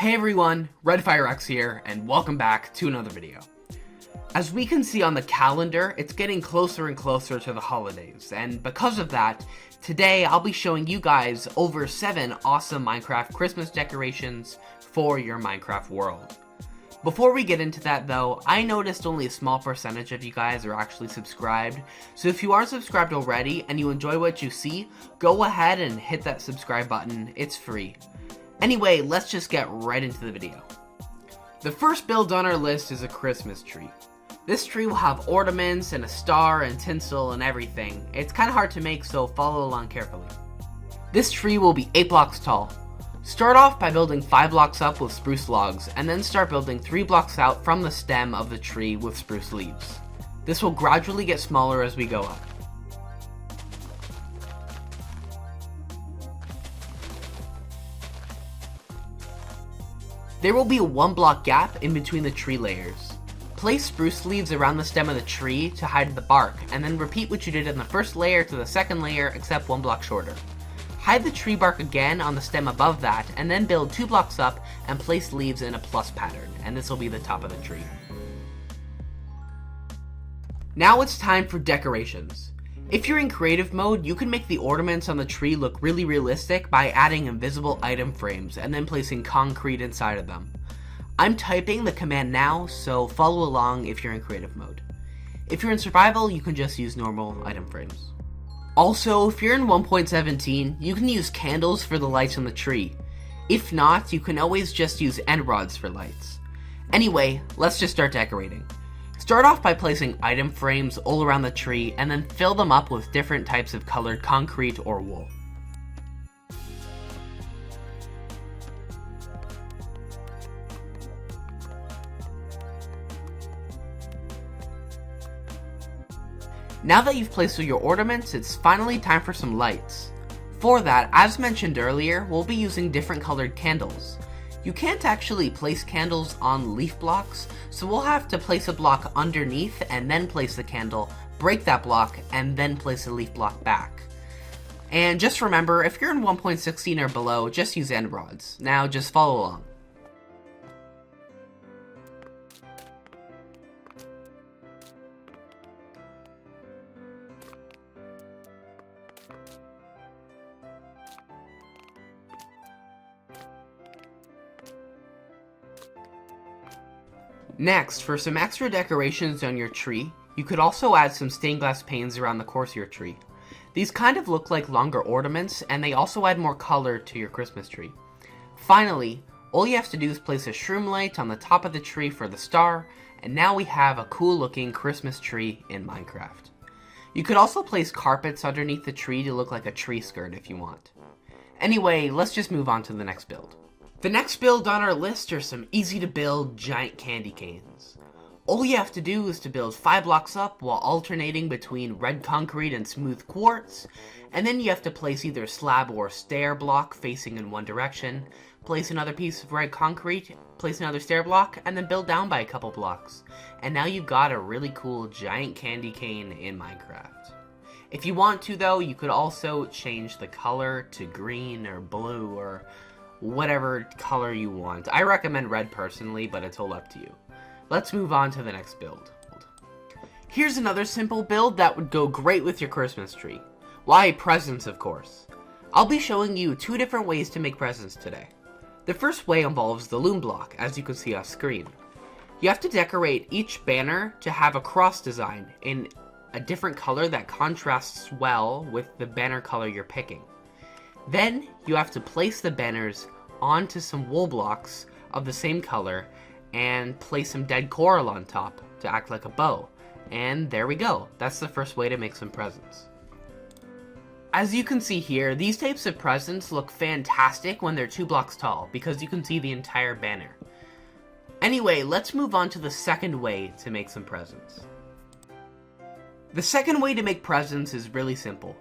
Hey everyone, RedFireRex here, and welcome back to another video. As we can see on the calendar, it's getting closer and closer to the holidays, and because of that, today I'll be showing you guys over 7 awesome Minecraft Christmas decorations for your Minecraft world. Before we get into that though, I noticed only a small percentage of you guys are actually subscribed, so if you are subscribed already and you enjoy what you see, go ahead and hit that subscribe button, it's free. Anyway, let's just get right into the video. The first build on our list is a Christmas tree. This tree will have ornaments and a star and tinsel and everything. It's kind of hard to make, so follow along carefully. This tree will be 8 blocks tall. Start off by building 5 blocks up with spruce logs, and then start building 3 blocks out from the stem of the tree with spruce leaves. This will gradually get smaller as we go up. There will be a 1 block gap in between the tree layers. Place spruce leaves around the stem of the tree to hide the bark, and then repeat what you did in the first layer to the second layer except 1 block shorter. Hide the tree bark again on the stem above that, and then build 2 blocks up and place leaves in a plus pattern, and this will be the top of the tree. Now it's time for decorations. If you're in creative mode, you can make the ornaments on the tree look really realistic by adding invisible item frames and then placing concrete inside of them. I'm typing the command now, so follow along if you're in creative mode. If you're in survival, you can just use normal item frames. Also, if you're in 1.17, you can use candles for the lights on the tree. If not, you can always just use end rods for lights. Anyway, let's just start decorating. Start off by placing item frames all around the tree and then fill them up with different types of colored concrete or wool. Now that you've placed all your ornaments, it's finally time for some lights. For that, as mentioned earlier, we'll be using different colored candles. You can't actually place candles on leaf blocks, so we'll have to place a block underneath and then place the candle, break that block, and then place a leaf block back. And just remember, if you're in 1.16 or below, just use end rods. Now just follow along. Next, for some extra decorations on your tree, you could also add some stained glass panes around the course of your tree. These kind of look like longer ornaments, and they also add more color to your Christmas tree. Finally, all you have to do is place a shroom light on the top of the tree for the star, and now we have a cool looking Christmas tree in Minecraft. You could also place carpets underneath the tree to look like a tree skirt if you want. Anyway, let's just move on to the next build. The next build on our list are some easy to build giant candy canes. All you have to do is to build 5 blocks up while alternating between red concrete and smooth quartz, and then you have to place either a slab or stair block facing in one direction, place another piece of red concrete, place another stair block, and then build down by a couple blocks. And now you've got a really cool giant candy cane in Minecraft. If you want to though, you could also change the color to green or blue or whatever color you want. I recommend red personally, but it's all up to you. Let's move on to the next build. Here's another simple build that would go great with your Christmas tree. Why, presents of course. I'll be showing you 2 different ways to make presents today. The first way involves the loom block, as you can see on screen. You have to decorate each banner to have a cross design in a different color that contrasts well with the banner color you're picking. Then, you have to place the banners onto some wool blocks of the same color and place some dead coral on top to act like a bow. And there we go. That's the first way to make some presents. As you can see here, these types of presents look fantastic when they're 2 blocks tall because you can see the entire banner. Anyway, let's move on to the second way to make some presents. The second way to make presents is really simple.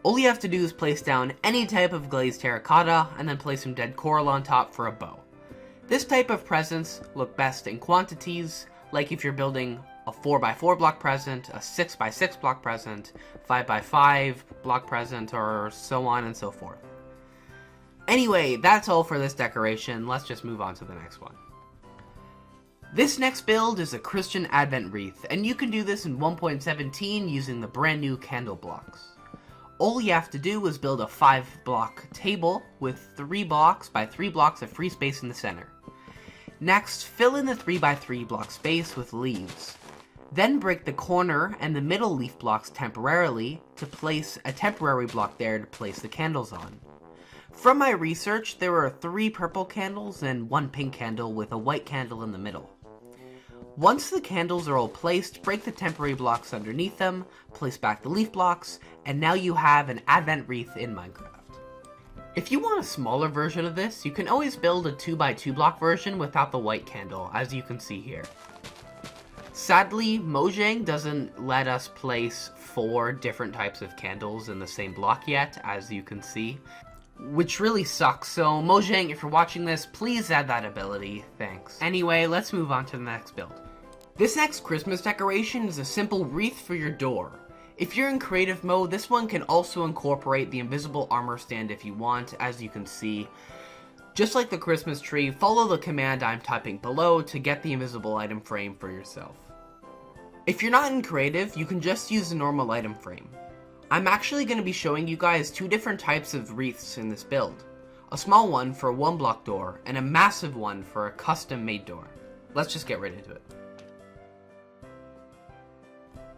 All you have to do is place down any type of glazed terracotta and then place some dead coral on top for a bow. This type of presents look best in quantities, like if you're building a 4x4 block present, a 6x6 block present, 5x5 block present, or so on and so forth. Anyway, that's all for this decoration. Let's just move on to the next one. This next build is a Christian Advent wreath, and you can do this in 1.17 using the brand new candle blocks. All you have to do is build a 5-block table with 3 blocks by 3 blocks of free space in the center. Next, fill in the 3x3 block space with leaves. Then break the corner and the middle leaf blocks temporarily to place a temporary block there to place the candles on. From my research, there are 3 purple candles and 1 pink candle with a white candle in the middle. Once the candles are all placed, break the temporary blocks underneath them, place back the leaf blocks, and now you have an Advent wreath in Minecraft. If you want a smaller version of this, you can always build a 2x2 block version without the white candle, as you can see here. Sadly, Mojang doesn't let us place 4 different types of candles in the same block yet, as you can see, which really sucks. So Mojang, if you're watching this, please add that ability. Thanks. Anyway, let's move on to the next build. This next Christmas decoration is a simple wreath for your door. If you're in creative mode, this one can also incorporate the invisible armor stand if you want, as you can see. Just like the Christmas tree, follow the command I'm typing below to get the invisible item frame for yourself. If you're not in creative, you can just use a normal item frame. I'm actually going to be showing you guys 2 different types of wreaths in this build. A small one for a 1-block door, and a massive one for a custom-made door. Let's just get right into it.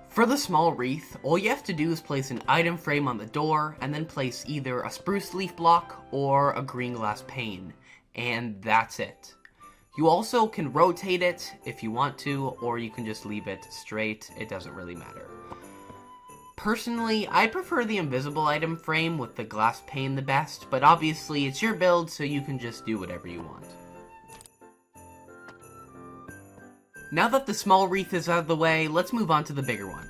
For the small wreath, all you have to do is place an item frame on the door, and then place either a spruce leaf block or a green glass pane, and that's it. You also can rotate it if you want to, or you can just leave it straight, it doesn't really matter. Personally, I prefer the invisible item frame with the glass pane the best, but obviously it's your build, so you can just do whatever you want. Now that the small wreath is out of the way, let's move on to the bigger one.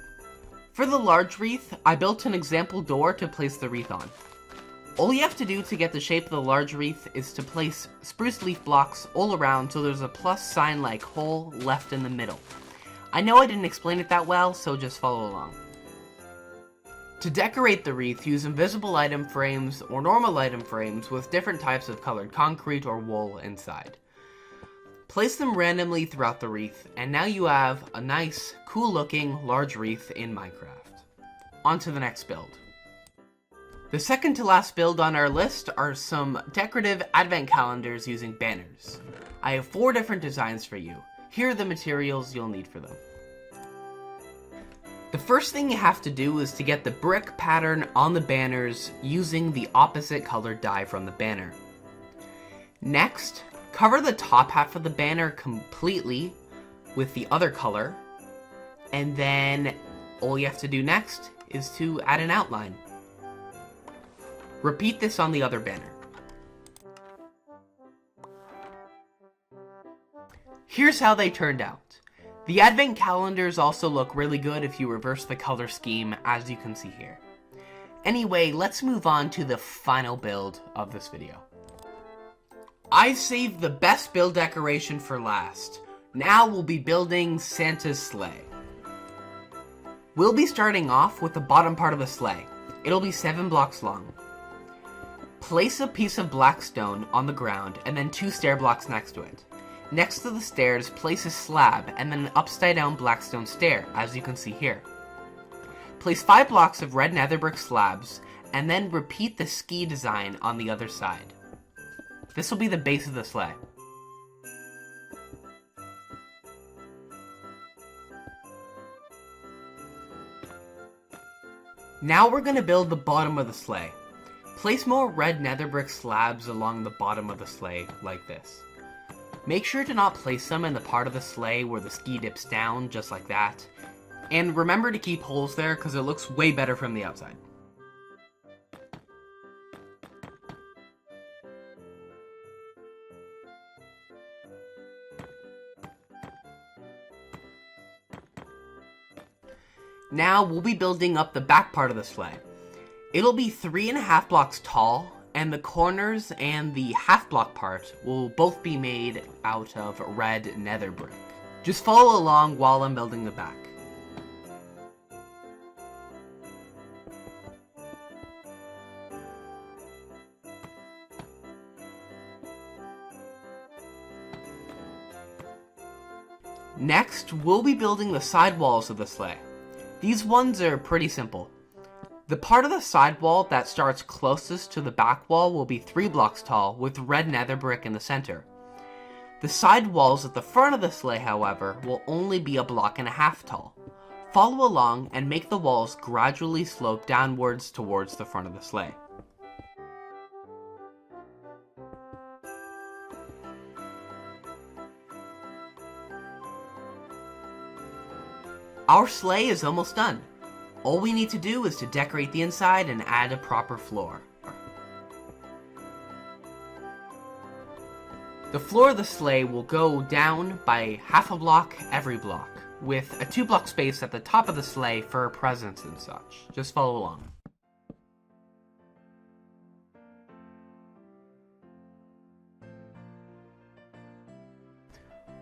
For the large wreath, I built an example door to place the wreath on. All you have to do to get the shape of the large wreath is to place spruce leaf blocks all around so there's a plus sign like hole left in the middle. I know I didn't explain it that well, so just follow along. To decorate the wreath, use invisible item frames or normal item frames with different types of colored concrete or wool inside. Place them randomly throughout the wreath, and now you have a nice, cool-looking, large wreath in Minecraft. On to the next build. The second to last build on our list are some decorative advent calendars using banners. I have 4 different designs for you. Here are the materials you'll need for them. The first thing you have to do is to get the brick pattern on the banners using the opposite colored dye from the banner. Next, cover the top half of the banner completely with the other color, and then all you have to do next is to add an outline. Repeat this on the other banner. Here's how they turned out. The advent calendars also look really good if you reverse the color scheme, as you can see here. Anyway, let's move on to the final build of this video. I saved the best build decoration for last. Now we'll be building Santa's sleigh. We'll be starting off with the bottom part of the sleigh. It'll be 7 blocks long. Place a piece of black stone on the ground and then 2 stair blocks next to it. Next to the stairs, place a slab and then an upside down black stone stair, as you can see here. Place 5 blocks of red nether brick slabs and then repeat the ski design on the other side. This will be the base of the sleigh. Now we're going to build the bottom of the sleigh. Place more red nether brick slabs along the bottom of the sleigh, like this. Make sure to not place them in the part of the sleigh where the ski dips down, just like that. And remember to keep holes there, because it looks way better from the outside. Now we'll be building up the back part of the sleigh. It'll be 3.5 blocks tall, and the corners and the half block part will both be made out of red nether brick. Just follow along while I'm building the back. Next, we'll be building the side walls of the sleigh. These ones are pretty simple. The part of the side wall that starts closest to the back wall will be 3 blocks tall with red nether brick in the center. The side walls at the front of the sleigh, however, will only be 1.5 blocks tall. Follow along and make the walls gradually slope downwards towards the front of the sleigh. Our sleigh is almost done. All we need to do is to decorate the inside and add a proper floor. The floor of the sleigh will go down by 1/2 block every block, with a 2-block space at the top of the sleigh for presents and such. Just follow along.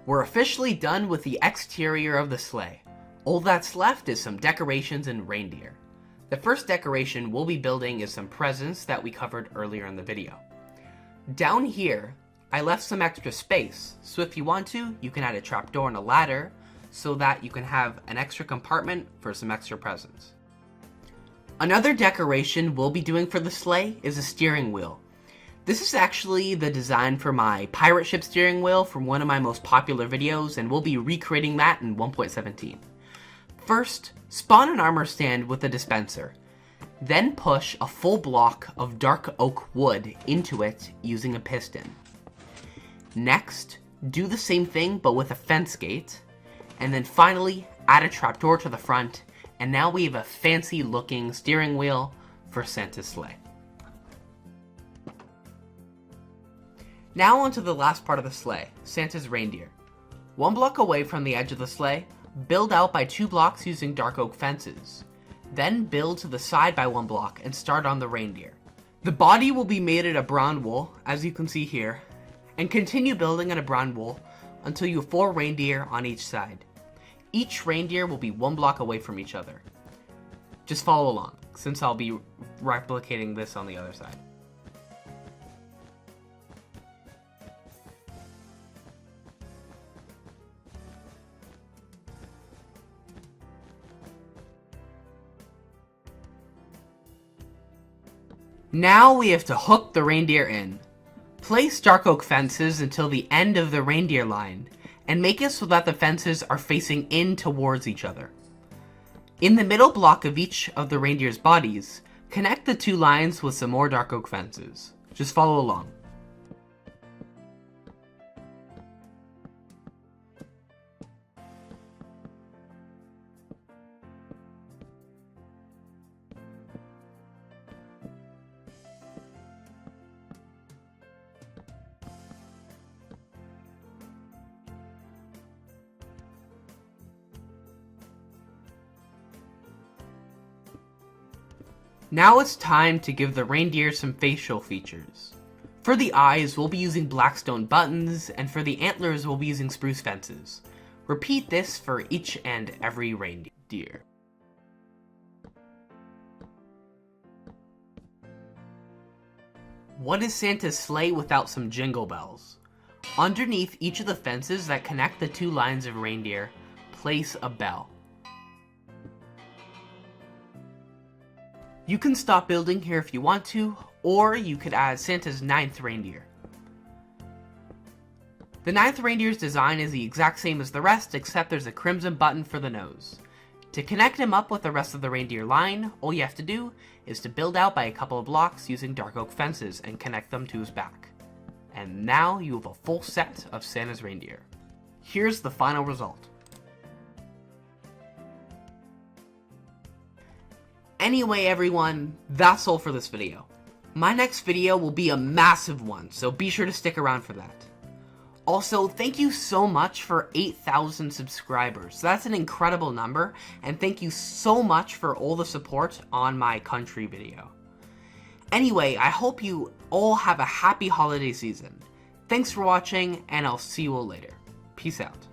We're officially done with the exterior of the sleigh. All that's left is some decorations and reindeer. The first decoration we'll be building is some presents that we covered earlier in the video. Down here, I left some extra space, so if you want to, you can add a trapdoor and a ladder so that you can have an extra compartment for some extra presents. Another decoration we'll be doing for the sleigh is a steering wheel. This is actually the design for my pirate ship steering wheel from one of my most popular videos, and we'll be recreating that in 1.17. First, spawn an armor stand with a dispenser. Then push a full block of dark oak wood into it using a piston. Next, do the same thing but with a fence gate. And then finally, add a trapdoor to the front, and now we have a fancy looking steering wheel for Santa's sleigh. Now onto the last part of the sleigh, Santa's reindeer. 1 block away from the edge of the sleigh, build out by 2 blocks using dark oak fences. Then build to the side by 1 block and start on the reindeer. The body will be made out of brown wool, as you can see here, and continue building out of brown wool until you have 4 reindeer on each side. Each reindeer will be 1 block away from each other. Just follow along, since I'll be replicating this on the other side. Now we have to hook the reindeer in. Place dark oak fences until the end of the reindeer line, and make it so that the fences are facing in towards each other. In the middle block of each of the reindeer's bodies, connect the 2 lines with some more dark oak fences. Just follow along. Now it's time to give the reindeer some facial features. For the eyes, we'll be using blackstone buttons, and for the antlers, we'll be using spruce fences. Repeat this for each and every reindeer. What is Santa's sleigh without some jingle bells? Underneath each of the fences that connect the 2 lines of reindeer, place a bell. You can stop building here if you want to, or you could add Santa's 9th reindeer. The 9th reindeer's design is the exact same as the rest, except there's a crimson button for the nose. To connect him up with the rest of the reindeer line, all you have to do is to build out by a couple of blocks using dark oak fences and connect them to his back. And now you have a full set of Santa's reindeer. Here's the final result. Anyway everyone, that's all for this video. My next video will be a massive one, so be sure to stick around for that. Also, thank you so much for 8,000 subscribers. That's an incredible number, and thank you so much for all the support on my country video. Anyway, I hope you all have a happy holiday season. Thanks for watching, and I'll see you all later. Peace out.